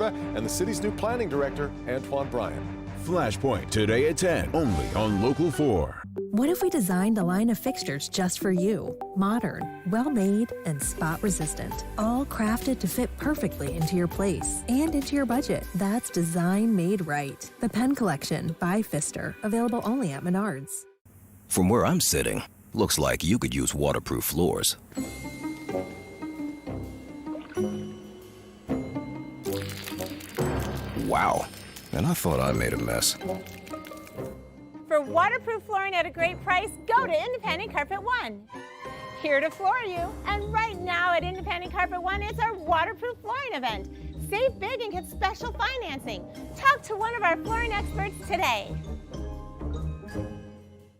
Florida and the city's new planning director, Antoine Bryant. Flashpoint, today at 10, only on Local 4. What if we designed a line of fixtures just for you? Modern, well-made, and spot-resistant. All crafted to fit perfectly into your place and into your budget. That's design made right. The Pen Collection by Pfister. Available only at Menards. From where I'm sitting, looks like you could use waterproof floors. Wow. And I thought I made a mess. For waterproof flooring at a great price, go to Independent Carpet One. Here to floor you. And right now at Independent Carpet One, it's our waterproof flooring event. Save big and get special financing. Talk to one of our flooring experts today.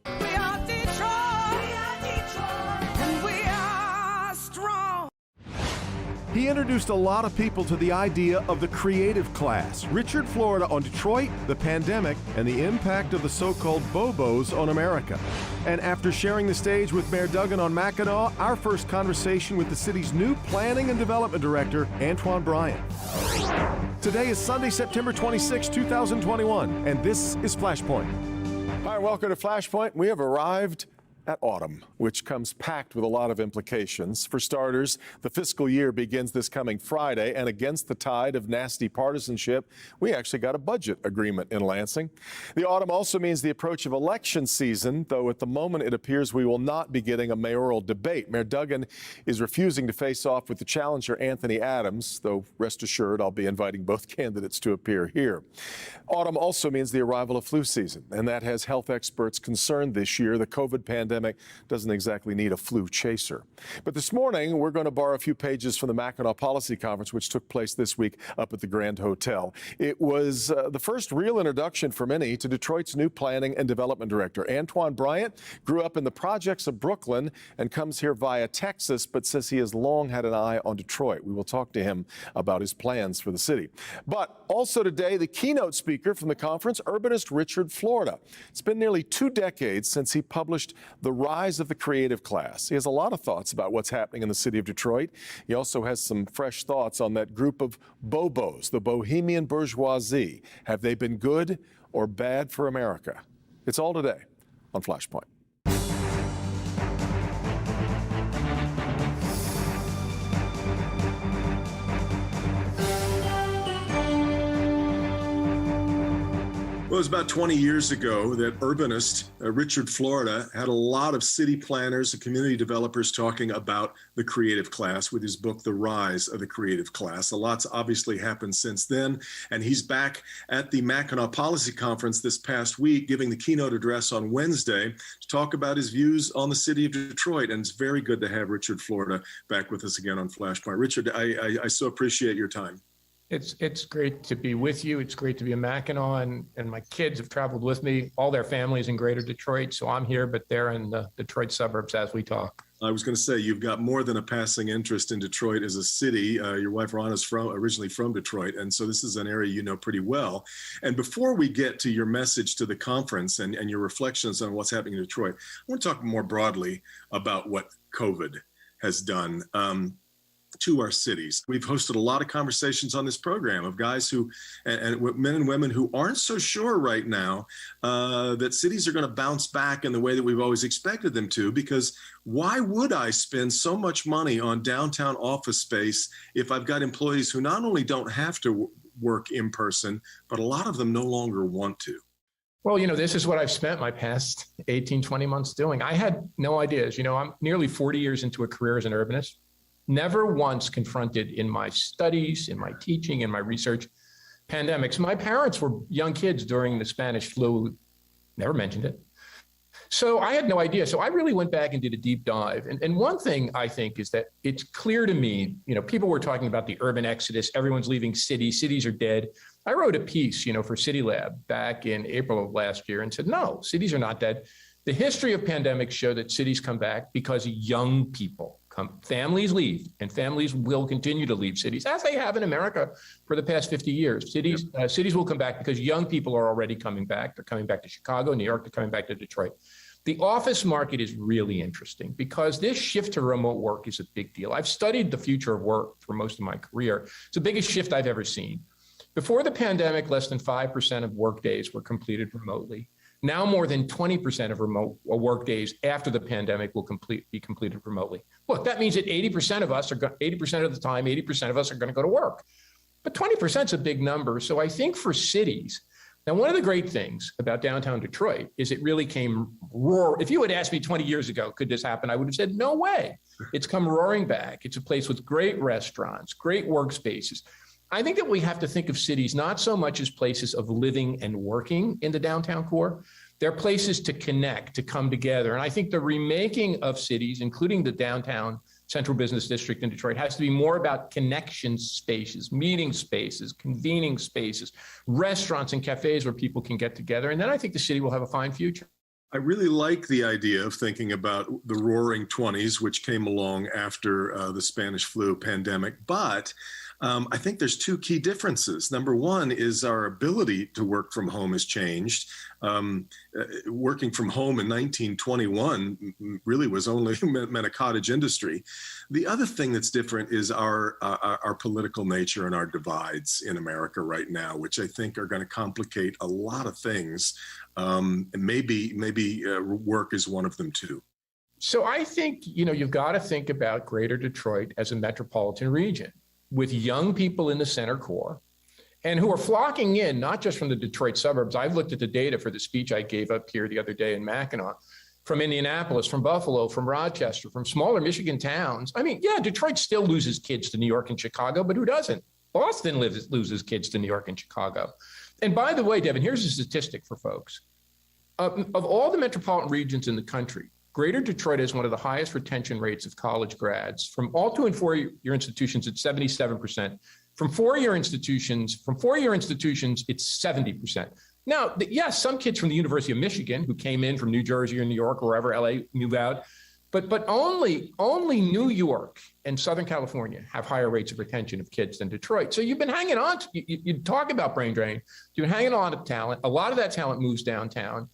We are Detroit, and we are strong. He introduced a lot of people to the idea of the creative class. Richard Florida on Detroit, the pandemic, and the impact of the so-called Bobos on America. And after sharing the stage with Mayor Duggan on Mackinac, our first conversation with the city's new planning and development director, Antoine Bryant. Today is Sunday, September 26, 2021, and this is Flashpoint. Hi, welcome to Flashpoint. We have arrived at autumn, which comes packed with a lot of implications. For starters, the fiscal year begins this coming Friday, and against the tide of nasty partisanship, we actually got a budget agreement in Lansing. The autumn also means the approach of election season, though at the moment it appears we will not be getting a mayoral debate. Mayor Duggan is refusing to face off with the challenger Anthony Adams, though rest assured I'll be inviting both candidates to appear here. Autumn also means the arrival of flu season, and that has health experts concerned this year. The COVID pandemic doesn't exactly need a flu chaser. But this morning, we're going to borrow a few pages from the Mackinac Policy Conference, which took place this week up at the Grand Hotel. It was the first real introduction for many to Detroit's new planning and development director. Antoine Bryant grew up in the projects of Brooklyn and comes here via Texas, but says he has long had an eye on Detroit. We will talk to him about his plans for the city. But also today, the keynote speaker from the conference, urbanist Richard Florida. It's been nearly 2 decades since he published The Rise of the Creative Class. He has a lot of thoughts about what's happening in the city of Detroit. He also has some fresh thoughts on that group of Bobos, the bohemian bourgeoisie. Have they been good or bad for America? It's all today on Flashpoint. Well, it was about 20 years ago that urbanist Richard Florida had a lot of city planners and community developers talking about the creative class with his book, The Rise of the Creative Class. A lot's obviously happened since then, and he's back at the Mackinac Policy Conference this past week, giving the keynote address on Wednesday to talk about his views on the city of Detroit. And it's very good to have Richard Florida back with us again on Flashpoint. Richard, I so appreciate your time. It's great to be with you. It's great to be in Mackinac, and my kids have traveled with me. All their families in Greater Detroit, so I'm here, but they're in the Detroit suburbs as we talk. I was going to say, you've got more than a passing interest in Detroit as a city. Your wife, Ron, is originally from Detroit, and so this is an area you know pretty well. And before we get to your message to the conference and your reflections on what's happening in Detroit, I want to talk more broadly about what COVID has done to our cities. We've hosted a lot of conversations on this program of guys who, and men and women who aren't so sure right now that cities are going to bounce back in the way that we've always expected them to, because why would I spend so much money on downtown office space if I've got employees who not only don't have to work in person, but a lot of them no longer want to? Well, this is what I've spent my past 18, 20 months doing. I had no ideas. I'm nearly 40 years into a career as an urbanist. Never once confronted in my studies, in my teaching, in my research, pandemics. My parents were young kids during the Spanish flu, never mentioned it. So I had no idea. So I really went back and did a deep dive. And one thing I think is that it's clear to me, people were talking about the urban exodus, everyone's leaving cities are dead. I wrote a piece, for City Lab back in April of last year and said, no, cities are not dead. The history of pandemics show that cities come back because young people come. Families leave, and families will continue to leave cities, as they have in America for the past 50 years. Cities will come back because young people are already coming back. They're coming back to Chicago, New York, they're coming back to Detroit. The office market is really interesting because this shift to remote work is a big deal. I've studied the future of work for most of my career. It's the biggest shift I've ever seen. Before the pandemic, less than 5% of workdays were completed remotely. Now more than 20% of remote workdays after the pandemic will be completed remotely. Look, that means that 80% of us 80% of the time, 80% of us are going to go to work. But 20% is a big number. So I think for cities, now one of the great things about downtown Detroit is it really came roar. If you had asked me 20 years ago, could this happen? I would have said, no way. It's come roaring back. It's a place with great restaurants, great workspaces. I think that we have to think of cities not so much as places of living and working in the downtown core. They're places to connect, to come together. And I think the remaking of cities, including the downtown central business district in Detroit, has to be more about connection spaces, meeting spaces, convening spaces, restaurants and cafes where people can get together. And then I think the city will have a fine future. I really like the idea of thinking about the roaring 20s, which came along after the Spanish flu pandemic. But I think there's two key differences. Number one is our ability to work from home has changed. Working from home in 1921 really was only meant a cottage industry. The other thing that's different is our political nature and our divides in America right now, which I think are going to complicate a lot of things. And maybe work is one of them too. So I think, you've got to think about Greater Detroit as a metropolitan region with young people in the center core and who are flocking in, not just from the Detroit suburbs. I've looked at the data for the speech I gave up here the other day in Mackinac, from Indianapolis, from Buffalo, from Rochester, from smaller Michigan towns. I mean, yeah, Detroit still loses kids to New York and Chicago, but who doesn't? Boston loses kids to New York and Chicago. And by the way, Devin, here's a statistic for folks. Of all the metropolitan regions in the country, Greater Detroit has one of the highest retention rates of college grads. From all 2- and 4-year institutions, it's 77%. From four-year institutions, it's 70%. Now, yes, some kids from the University of Michigan who came in from New Jersey or New York or wherever, LA, move out. But only New York and Southern California have higher rates of retention of kids than Detroit. So you've been hanging on. You talk about brain drain. You've been hanging on to talent. A lot of that talent moves downtown.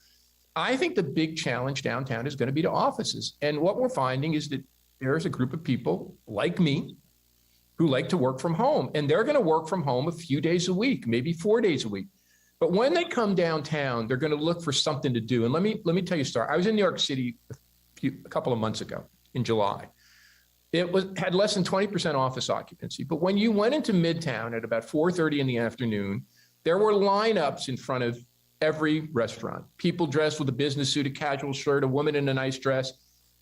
I think the big challenge downtown is going to be to offices. And what we're finding is that there's a group of people like me who like to work from home. And they're going to work from home a few days a week, maybe 4 days a week. But when they come downtown, they're going to look for something to do. And let me tell you a story. I was in New York City a couple of months ago in July. It had less than 20% office occupancy. But when you went into Midtown at about 4:30 in the afternoon, there were lineups in front of every restaurant. People dressed with a business suit, a casual shirt, a woman in a nice dress.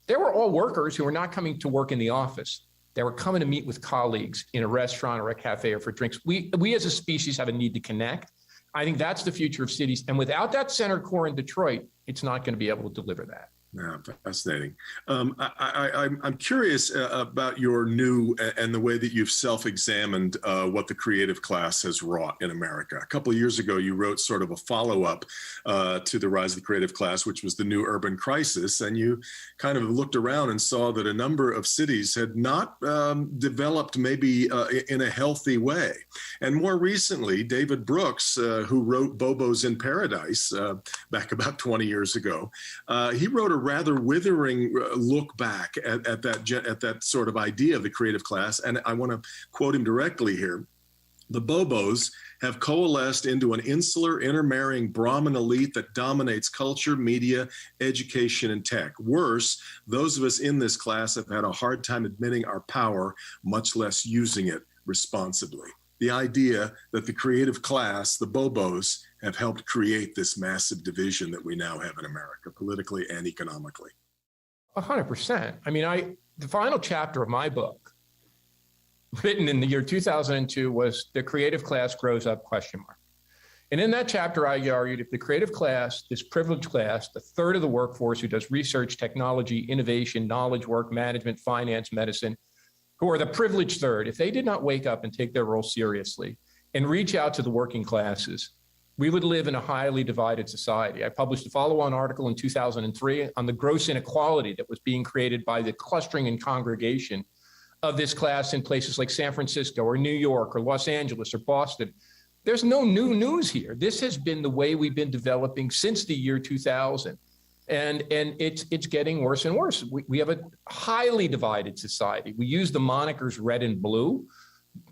They were all workers who were not coming to work in the office. They were coming to meet with colleagues in a restaurant or a cafe or for drinks. We as a species have a need to connect. I think that's the future of cities. And without that center core in Detroit, it's not going to be able to deliver that. Yeah, fascinating. I'm curious about your new and the way that you've self-examined what the creative class has wrought in America. A couple of years ago, you wrote sort of a follow-up to The Rise of the Creative Class, which was the New Urban Crisis. And you kind of looked around and saw that a number of cities had not developed maybe in a healthy way. And more recently, David Brooks, who wrote Bobo's in Paradise back about 20 years ago, he wrote a rather withering look back at that sort of idea of the creative class. And I want to quote him directly here. The Bobos have coalesced into an insular, intermarrying Brahmin elite that dominates culture, media, education, and tech. Worse, those of us in this class have had a hard time admitting our power, much less using it responsibly. The idea that the creative class, the Bobos, have helped create this massive division that we now have in America, politically and economically. 100%. I mean, the final chapter of my book, written in the year 2002, was The Creative Class Grows Up, ? And in that chapter, I argued if the creative class, this privileged class, the third of the workforce who does research, technology, innovation, knowledge work, management, finance, medicine, who are the privileged third, if they did not wake up and take their role seriously and reach out to the working classes, we would live in a highly divided society. I published a follow-on article in 2003 on the gross inequality that was being created by the clustering and congregation of this class in places like San Francisco or New York or Los Angeles or Boston. There's no new news here. This has been the way we've been developing since the year 2000. And it's getting worse and worse. We have a highly divided society. We use the monikers red and blue,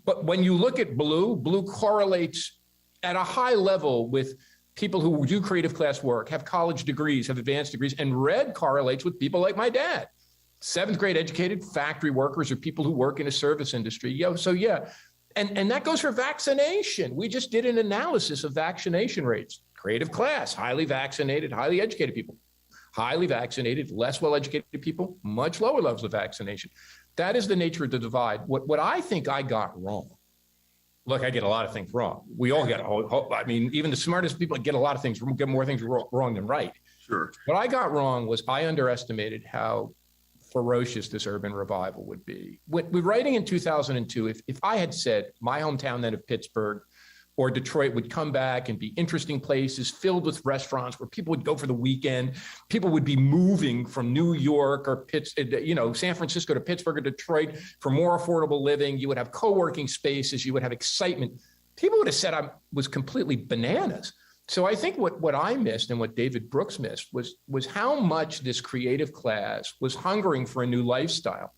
but when you look at blue correlates at a high level with people who do creative class work, have college degrees, have advanced degrees, and red correlates with people like my dad. 7th grade educated factory workers or people who work in a service industry. And that goes for vaccination. We just did an analysis of vaccination rates. Creative class, highly vaccinated, highly educated people. Highly vaccinated, less well-educated people, much lower levels of vaccination. That is the nature of the divide. What I think I got wrong. Look, I get a lot of things wrong. We all get, even the smartest people get a lot of things, get more things wrong than right. Sure. What I got wrong was I underestimated how ferocious this urban revival would be. We're writing in 2002, if I had said my hometown then of Pittsburgh or Detroit would come back and be interesting places filled with restaurants where people would go for the weekend, people would be moving from New York or San Francisco to Pittsburgh or Detroit for more affordable living. You would have co-working spaces. You would have excitement. People would have said I was completely bananas. So I think what I missed and what David Brooks missed was how much this creative class was hungering for a new lifestyle.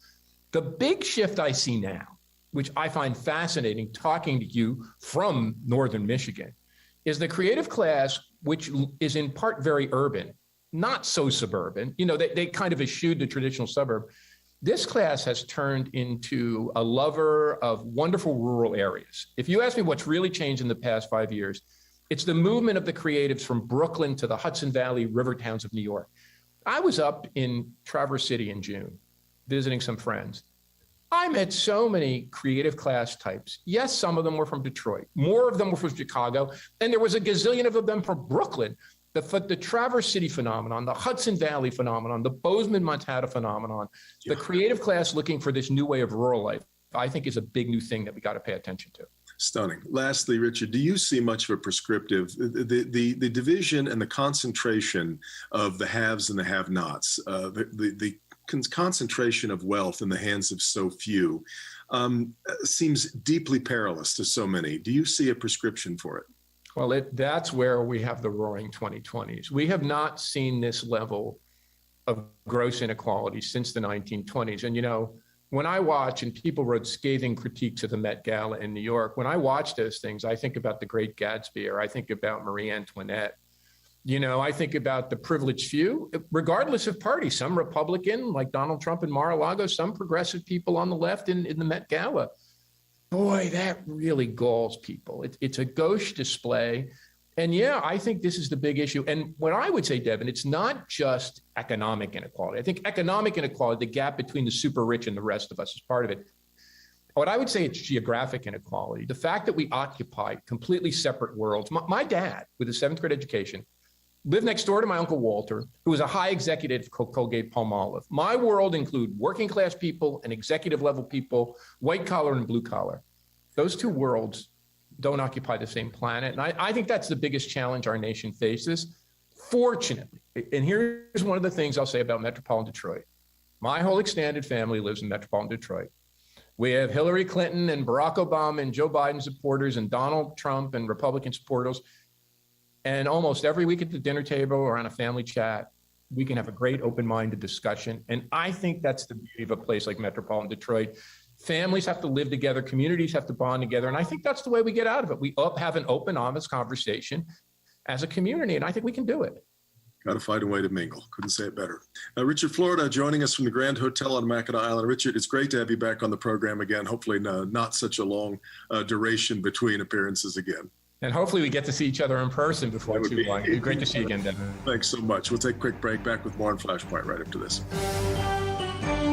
The big shift I see now, which I find fascinating talking to you from Northern Michigan, is the creative class, which is in part very urban, not so suburban. They kind of eschewed the traditional suburb. This class has turned into a lover of wonderful rural areas. If you ask me what's really changed in the past 5 years, it's the movement of the creatives from Brooklyn to the Hudson Valley river towns of New York. I was up in Traverse City in June, visiting some friends. I met so many creative class types. Yes, some of them were from Detroit. More of them were from Chicago. And there was a gazillion of them from Brooklyn. The Traverse City phenomenon, the Hudson Valley phenomenon, the Bozeman-Montana phenomenon, the creative class looking for this new way of rural life, I think is a big new thing that we got to pay attention to. Stunning. Lastly, Richard, do you see much of a prescriptive, the division and the concentration of the haves and the have-nots, the concentration of wealth in the hands of so few seems deeply perilous to so many. Do you see a prescription for it? Well, that's where we have the roaring 2020s. We have not seen this level of gross inequality since the 1920s. And, when I watch, and people wrote scathing critiques of the Met Gala in New York, when I watch those things, I think about the Great Gatsby, or I think about Marie Antoinette. I think about the privileged few, regardless of party, some Republican like Donald Trump and Mar-a-Lago, some progressive people on the left in the Met Gala. Boy, that really galls people. It's a gauche display. And I think this is the big issue. And what I would say, Devin, it's not just economic inequality. I think economic inequality, the gap between the super rich and the rest of us, is part of it. What I would say it's geographic inequality. The fact that we occupy completely separate worlds. My dad, with a 7th grade education, lived next door to my Uncle Walter, who was a high executive of Colgate-Palmolive. My world include working class people and executive level people, white collar and blue collar. Those two worlds don't occupy the same planet. And I think that's the biggest challenge our nation faces. Fortunately, and here's one of the things I'll say about metropolitan Detroit. My whole extended family lives in metropolitan Detroit. We have Hillary Clinton and Barack Obama and Joe Biden supporters and Donald Trump and Republican supporters. And almost every week at the dinner table or on a family chat, we can have a great open-minded discussion. And I think that's the beauty of a place like metropolitan Detroit. Families have to live together, communities have to bond together. And I think that's the way we get out of it. We have an open, honest conversation as a community, and I think we can do it. Got to find a way to mingle. Couldn't say it better. Richard Florida joining us from the Grand Hotel on Mackinac Island. Richard, it's great to have you back on the program again. Hopefully not such a long duration between appearances again. And hopefully we get to see each other in person before too long. It'd be great to see you again, Devin. Thanks so much. We'll take a quick break. Back with more on Flashpoint right after this.